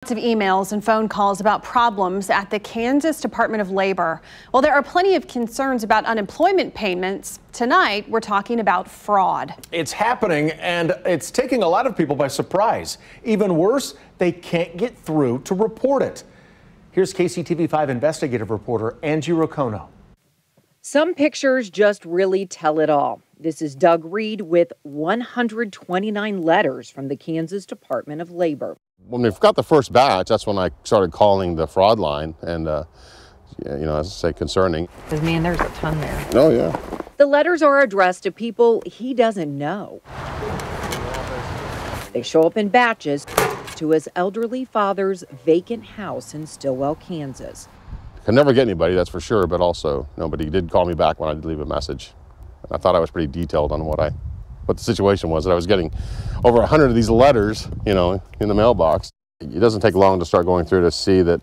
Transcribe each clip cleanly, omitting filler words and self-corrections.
Lots of emails and phone calls about problems at the Kansas Department of Labor. Well, there are plenty of concerns about unemployment payments. Tonight, we're talking about fraud. It's happening, and it's taking a lot of people by surprise. Even worse, they can't get through to report it. Here's KCTV5 investigative reporter Angie Rocono. Some pictures just really tell it all. This is Doug Reed with 129 letters from the Kansas Department of Labor. When we got the first batch, that's when I started calling the fraud line, and as I say, concerning. Because, man, there's a ton there. Oh, yeah. The letters are addressed to people he doesn't know. They show up in batches to his elderly father's vacant house in Stillwell, Kansas. Could never get anybody, that's for sure, but also nobody did call me back when I did leave a message. I thought I was pretty detailed on what the situation was, that I was getting over 100 of these letters, in the mailbox. It doesn't take long to start going through to see that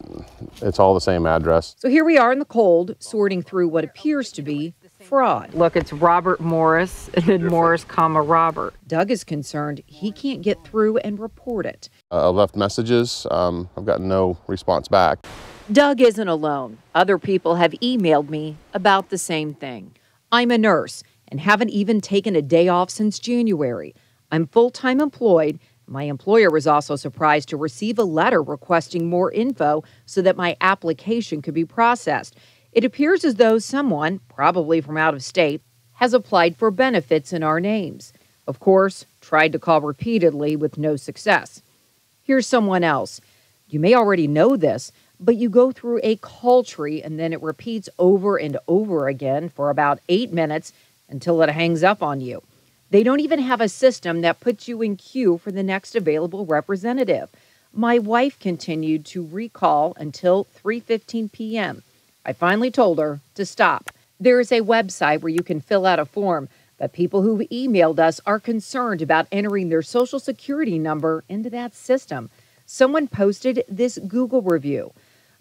it's all the same address. So here we are in the cold, sorting through what appears to be fraud. Look, it's Robert Morris, and then Morris, Robert. Doug is concerned he can't get through and report it. I've left messages. I've gotten no response back. Doug isn't alone. Other people have emailed me about the same thing. I'm a nurse and haven't even taken a day off since January. I'm full-time employed. My employer was also surprised to receive a letter requesting more info so that my application could be processed. It appears as though someone, probably from out of state, has applied for benefits in our names. Of course, tried to call repeatedly with no success. Here's someone else. You may already know this, but you go through a call tree and then it repeats over and over again for about 8 minutes until it hangs up on you. They don't even have a system that puts you in queue for the next available representative. My wife continued to recall until 3:15 p.m. I finally told her to stop. There is a website where you can fill out a form, but people who've emailed us are concerned about entering their Social Security number into that system. Someone posted this Google review.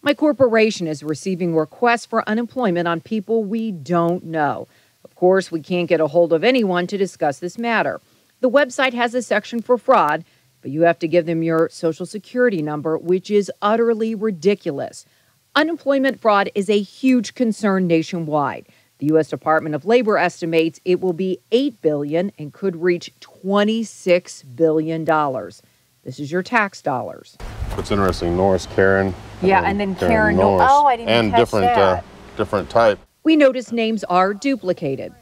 My corporation is receiving requests for unemployment on people we don't know. Of course, we can't get a hold of anyone to discuss this matter. The website has a section for fraud, but you have to give them your Social Security number, which is utterly ridiculous. Unemployment fraud is a huge concern nationwide. The U.S. Department of Labor estimates it will be $8 billion and could reach $26 billion. This is your tax dollars. It's interesting, Norris, Karen. Yeah, and then Karen Norris. Oh, I didn't and catch that. different type. We noticed names are duplicated.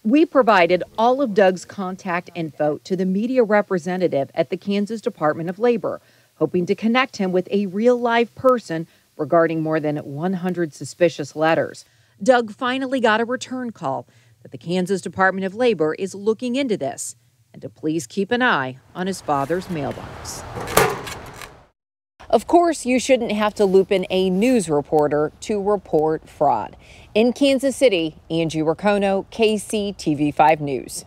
We provided all of Doug's contact info to the media representative at the Kansas Department of Labor, hoping to connect him with a real live person regarding more than 100 suspicious letters. Doug finally got a return call that the Kansas Department of Labor is looking into this and to please keep an eye on his father's mailbox. Of course, you shouldn't have to loop in a news reporter to report fraud. In Kansas City, Angie Rocono, KCTV5 News.